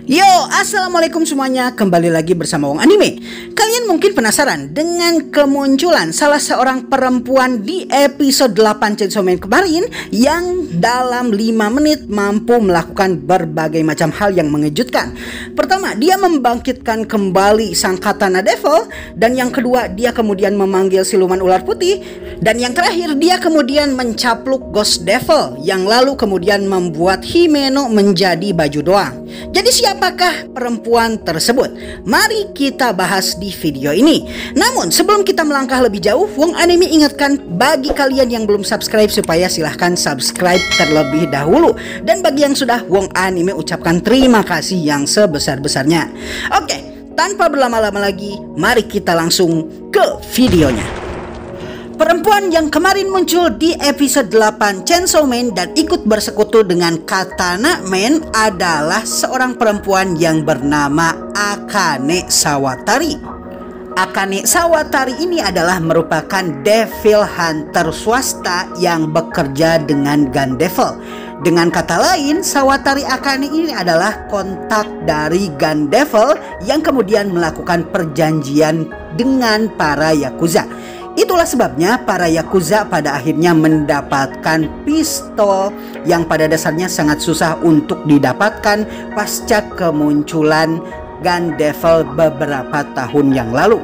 Yo, assalamualaikum semuanya. Kembali lagi bersama Wong Anime. Kalian mungkin penasaran dengan kemunculan salah seorang perempuan di episode 8 Chainsaw Man kemarin yang dalam 5 menit mampu melakukan berbagai macam hal yang mengejutkan. Pertama, dia membangkitkan kembali sang Katana Devil. Dan yang kedua, dia kemudian memanggil siluman ular putih. Dan yang terakhir, dia kemudian mencapluk Ghost Devil, yang lalu kemudian membuat Himeno menjadi baju doang. Jadi siapakah perempuan tersebut? Mari kita bahas di video ini. Namun sebelum kita melangkah lebih jauh, Wong Anime ingatkan bagi kalian yang belum subscribe supaya silahkan subscribe terlebih dahulu. Dan bagi yang sudah, Wong Anime ucapkan terima kasih yang sebesar-besarnya. Oke, tanpa berlama-lama lagi, mari kita langsung ke videonya. Perempuan yang kemarin muncul di episode 8 Chainsaw Man dan ikut bersekutu dengan Katana Man adalah seorang perempuan yang bernama Akane Sawatari. Akane Sawatari ini adalah merupakan devil hunter swasta yang bekerja dengan Gun Devil. Dengan kata lain, Sawatari Akane ini adalah kontak dari Gun Devil yang kemudian melakukan perjanjian dengan para Yakuza. Itulah sebabnya para Yakuza pada akhirnya mendapatkan pistol yang pada dasarnya sangat susah untuk didapatkan pasca kemunculan Gun Devil beberapa tahun yang lalu.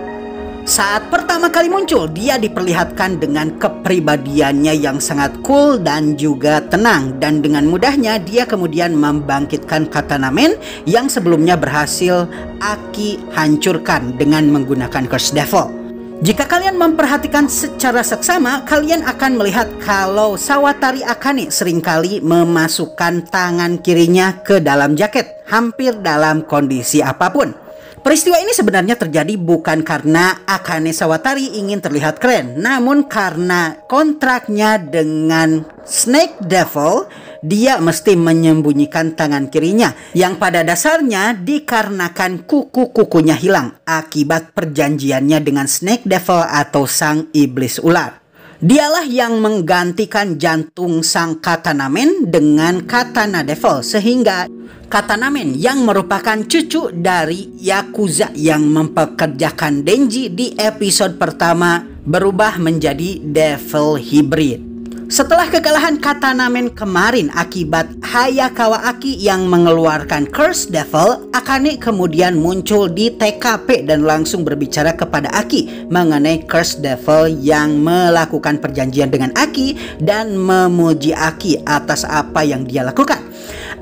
Saat pertama kali muncul, dia diperlihatkan dengan kepribadiannya yang sangat cool dan juga tenang. Dan dengan mudahnya dia kemudian membangkitkan Katana Man yang sebelumnya berhasil Aki hancurkan dengan menggunakan Curse Devil. Jika kalian memperhatikan secara seksama, kalian akan melihat kalau Sawatari Akane seringkali memasukkan tangan kirinya ke dalam jaket, hampir dalam kondisi apapun. Peristiwa ini sebenarnya terjadi bukan karena Akane Sawatari ingin terlihat keren, namun karena kontraknya dengan Snake Devil, dia mesti menyembunyikan tangan kirinya yang pada dasarnya dikarenakan kuku-kukunya hilang akibat perjanjiannya dengan Snake Devil atau sang iblis ular. Dialah yang menggantikan jantung sang Katana Man dengan Katana Devil, sehingga Katana Man yang merupakan cucu dari Yakuza yang mempekerjakan Denji di episode pertama berubah menjadi Devil Hybrid. Setelah kekalahan Katana Man kemarin akibat Hayakawa Aki yang mengeluarkan Curse Devil, Akane kemudian muncul di TKP dan langsung berbicara kepada Aki mengenai Curse Devil yang melakukan perjanjian dengan Aki dan memuji Aki atas apa yang dia lakukan.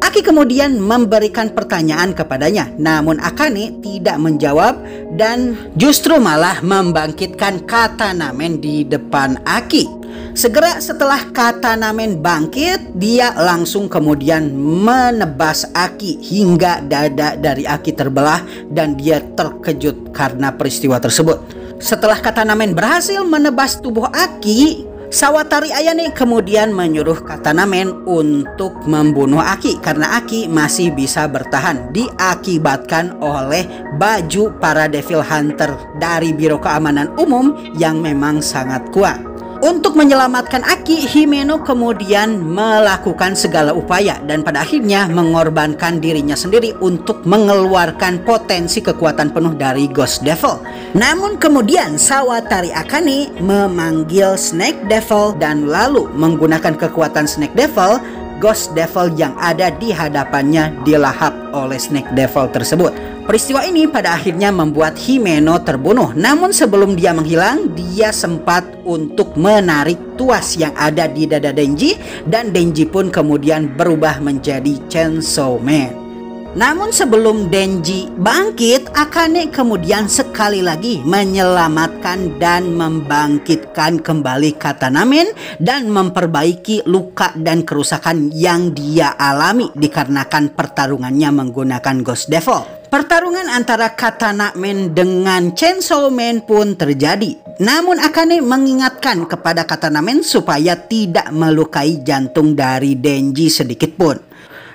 Aki kemudian memberikan pertanyaan kepadanya, namun Akane tidak menjawab dan justru malah membangkitkan Katana Man di depan Aki. Segera setelah Katana Man bangkit, dia langsung kemudian menebas Aki hingga dada dari Aki terbelah dan dia terkejut karena peristiwa tersebut. Setelah Katana Man berhasil menebas tubuh Aki, Sawatari Ayane kemudian menyuruh Katana Man untuk membunuh Aki karena Aki masih bisa bertahan, diakibatkan oleh baju para Devil Hunter dari Biro Keamanan Umum yang memang sangat kuat. Untuk menyelamatkan Aki, Himeno kemudian melakukan segala upaya dan pada akhirnya mengorbankan dirinya sendiri untuk mengeluarkan potensi kekuatan penuh dari Ghost Devil. Namun kemudian Sawatari Akane memanggil Snake Devil dan lalu menggunakan kekuatan Snake Devil, Ghost Devil yang ada di hadapannya dilahap oleh Snake Devil tersebut. Peristiwa ini pada akhirnya membuat Himeno terbunuh. Namun sebelum dia menghilang, dia sempat untuk menarik tuas yang ada di dada Denji dan Denji pun kemudian berubah menjadi Chainsaw Man. Namun sebelum Denji bangkit, Akane kemudian sekali lagi menyelamatkan dan membangkitkan kembali Katana Man dan memperbaiki luka dan kerusakan yang dia alami dikarenakan pertarungannya menggunakan Ghost Devil. Pertarungan antara Katana Man dengan Chainsaw Man pun terjadi. Namun Akane mengingatkan kepada Katana Man supaya tidak melukai jantung dari Denji sedikit pun.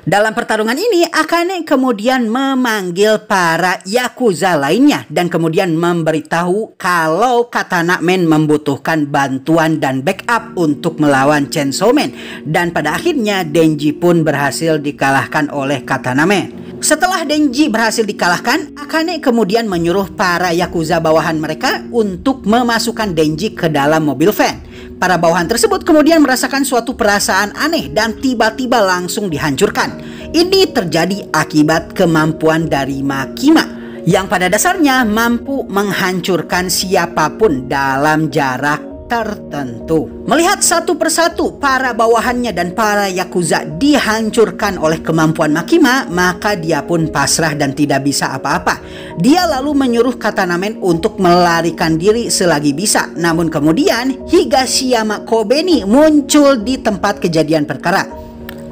Dalam pertarungan ini, Akane kemudian memanggil para Yakuza lainnya dan kemudian memberitahu kalau Katana Man membutuhkan bantuan dan backup untuk melawan Chainsaw Man. Dan pada akhirnya Denji pun berhasil dikalahkan oleh Katana Man. Setelah Denji berhasil dikalahkan, Akane kemudian menyuruh para Yakuza bawahan mereka untuk memasukkan Denji ke dalam mobil van. Para bawahan tersebut kemudian merasakan suatu perasaan aneh dan tiba-tiba langsung dihancurkan. Ini terjadi akibat kemampuan dari Makima yang pada dasarnya mampu menghancurkan siapapun dalam jarak tertentu. Melihat satu persatu para bawahannya dan para Yakuza dihancurkan oleh kemampuan Makima, maka dia pun pasrah dan tidak bisa apa-apa. Dia lalu menyuruh Katanamen untuk melarikan diri selagi bisa. Namun kemudian Higashiyama Kobeni muncul di tempat kejadian perkara.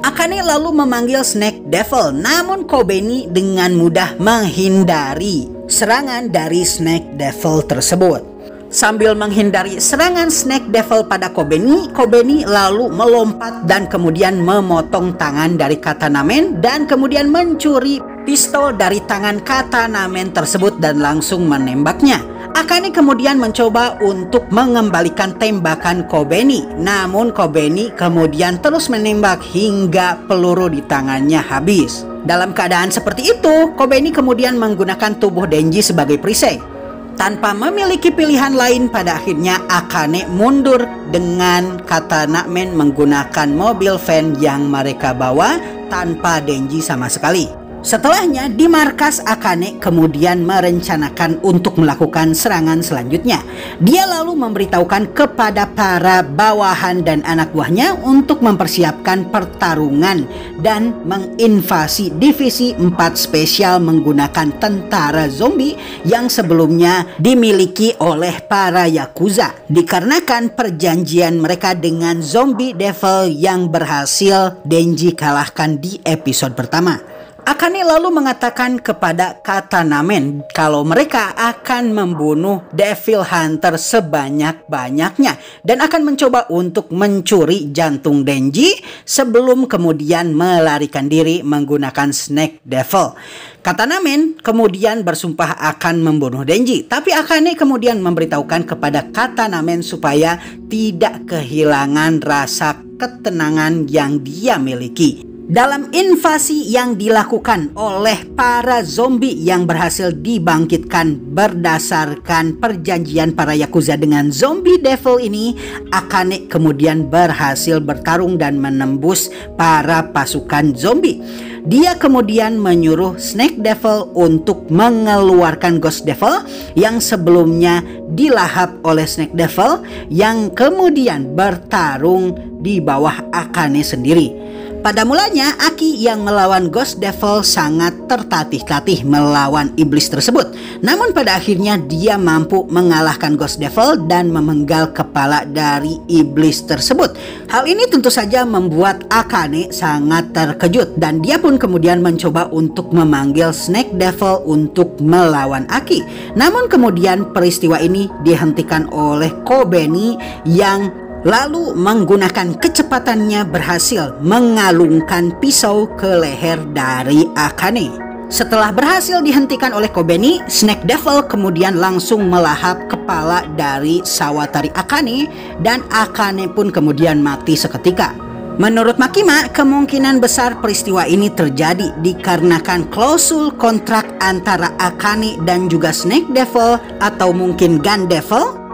Akane lalu memanggil Snake Devil, namun Kobeni dengan mudah menghindari serangan dari Snake Devil tersebut. Sambil menghindari serangan Snake Devil pada Kobeni, Kobeni lalu melompat dan kemudian memotong tangan dari Katanamen dan kemudian mencuri pistol dari tangan Katanamen tersebut dan langsung menembaknya. Akane kemudian mencoba untuk mengembalikan tembakan Kobeni, namun Kobeni kemudian terus menembak hingga peluru di tangannya habis. Dalam keadaan seperti itu, Kobeni kemudian menggunakan tubuh Denji sebagai perisai. Tanpa memiliki pilihan lain, pada akhirnya Akane mundur dengan Katanamen menggunakan mobil van yang mereka bawa tanpa Denji sama sekali. Setelahnya di markas, Akane kemudian merencanakan untuk melakukan serangan selanjutnya. Dia lalu memberitahukan kepada para bawahan dan anak buahnya untuk mempersiapkan pertarungan dan menginvasi divisi 4 spesial menggunakan tentara zombie yang sebelumnya dimiliki oleh para Yakuza. Dikarenakan perjanjian mereka dengan zombie devil yang berhasil Denji kalahkan di episode pertama. Akane lalu mengatakan kepada Katanamen kalau mereka akan membunuh Devil Hunter sebanyak-banyaknya dan akan mencoba untuk mencuri jantung Denji sebelum kemudian melarikan diri menggunakan Snake Devil. Katanamen kemudian bersumpah akan membunuh Denji, tapi Akane kemudian memberitahukan kepada Katanamen supaya tidak kehilangan rasa ketenangan yang dia miliki. Dalam invasi yang dilakukan oleh para zombie yang berhasil dibangkitkan berdasarkan perjanjian para Yakuza dengan zombie devil ini, Akane kemudian berhasil bertarung dan menembus para pasukan zombie. Dia kemudian menyuruh Snake Devil untuk mengeluarkan Ghost Devil yang sebelumnya dilahap oleh Snake Devil yang kemudian bertarung di bawah Akane sendiri. Pada mulanya, Aki yang melawan Ghost Devil sangat tertatih-tatih melawan iblis tersebut. Namun pada akhirnya dia mampu mengalahkan Ghost Devil dan memenggal kepala dari iblis tersebut. Hal ini tentu saja membuat Akane sangat terkejut dan dia pun kemudian mencoba untuk memanggil Snake Devil untuk melawan Aki. Namun kemudian peristiwa ini dihentikan oleh Kobeni yang lalu menggunakan kecepatannya berhasil mengalungkan pisau ke leher dari Akane. Setelah berhasil dihentikan oleh Kobeni, Snake Devil kemudian langsung melahap kepala dari Sawatari Akane dan Akane pun kemudian mati seketika. Menurut Makima, kemungkinan besar peristiwa ini terjadi dikarenakan klausul kontrak antara Akane dan juga Snake Devil atau mungkin Gun Devil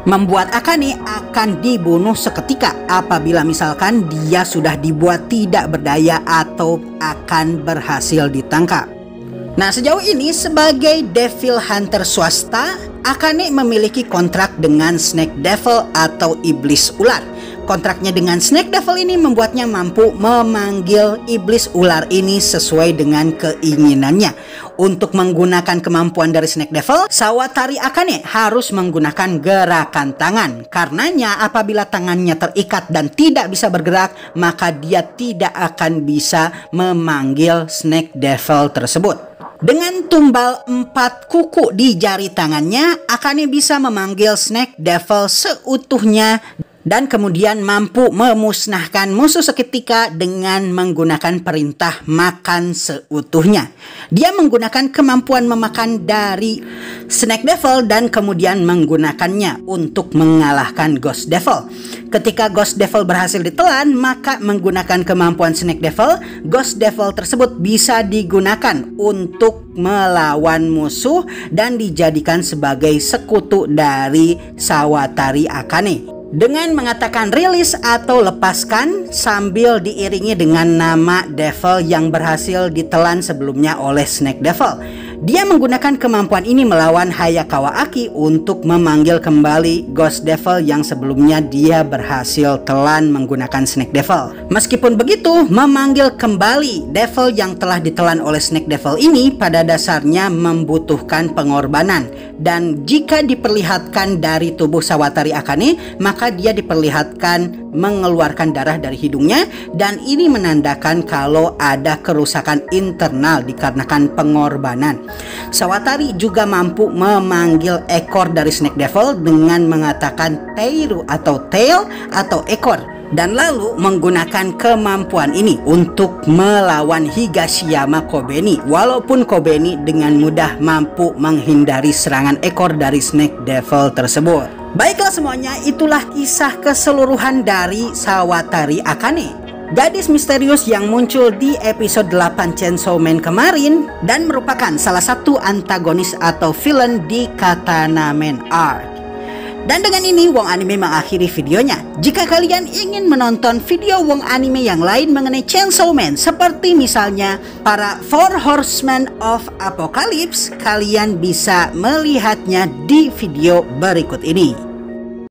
membuat Akane akan dibunuh seketika apabila misalkan dia sudah dibuat tidak berdaya atau akan berhasil ditangkap. Nah, sejauh ini sebagai Devil Hunter swasta, Akane memiliki kontrak dengan Snake Devil atau iblis ular. Kontraknya dengan Snake Devil ini membuatnya mampu memanggil iblis ular ini sesuai dengan keinginannya. Untuk menggunakan kemampuan dari Snake Devil, Sawatari Akane harus menggunakan gerakan tangan. Karenanya apabila tangannya terikat dan tidak bisa bergerak, maka dia tidak akan bisa memanggil Snake Devil tersebut. Dengan tumbal 4 kuku di jari tangannya, Akane bisa memanggil Snake Devil seutuhnya dan kemudian mampu memusnahkan musuh seketika dengan menggunakan perintah makan seutuhnya. Dia menggunakan kemampuan memakan dari Snake Devil dan kemudian menggunakannya untuk mengalahkan Ghost Devil. Ketika Ghost Devil berhasil ditelan, maka menggunakan kemampuan Snake Devil, Ghost Devil tersebut bisa digunakan untuk melawan musuh dan dijadikan sebagai sekutu dari Sawatari Akane. Dengan mengatakan rilis atau lepaskan sambil diiringi dengan nama Devil yang berhasil ditelan sebelumnya oleh Snake Devil. Dia menggunakan kemampuan ini melawan Hayakawa Aki untuk memanggil kembali Ghost Devil yang sebelumnya dia berhasil telan menggunakan Snake Devil. Meskipun begitu, memanggil kembali Devil yang telah ditelan oleh Snake Devil ini pada dasarnya membutuhkan pengorbanan. Dan jika diperlihatkan dari tubuh Sawatari Akane, maka dia diperlihatkan mengeluarkan darah dari hidungnya, dan ini menandakan kalau ada kerusakan internal dikarenakan pengorbanan. Sawatari juga mampu memanggil ekor dari Snake Devil dengan mengatakan Teiru atau tail atau ekor, dan lalu menggunakan kemampuan ini untuk melawan Higashiyama Kobeni, walaupun Kobeni dengan mudah mampu menghindari serangan ekor dari Snake Devil tersebut. Baiklah semuanya, itulah kisah keseluruhan dari Sawatari Akane, gadis misterius yang muncul di episode 8 Chainsaw Man kemarin dan merupakan salah satu antagonis atau villain di Katana Man Arc. Dan dengan ini Wong Anime mengakhiri videonya. Jika kalian ingin menonton video Wong Anime yang lain mengenai Chainsaw Man, seperti misalnya para Four Horsemen of Apocalypse, kalian bisa melihatnya di video berikut ini.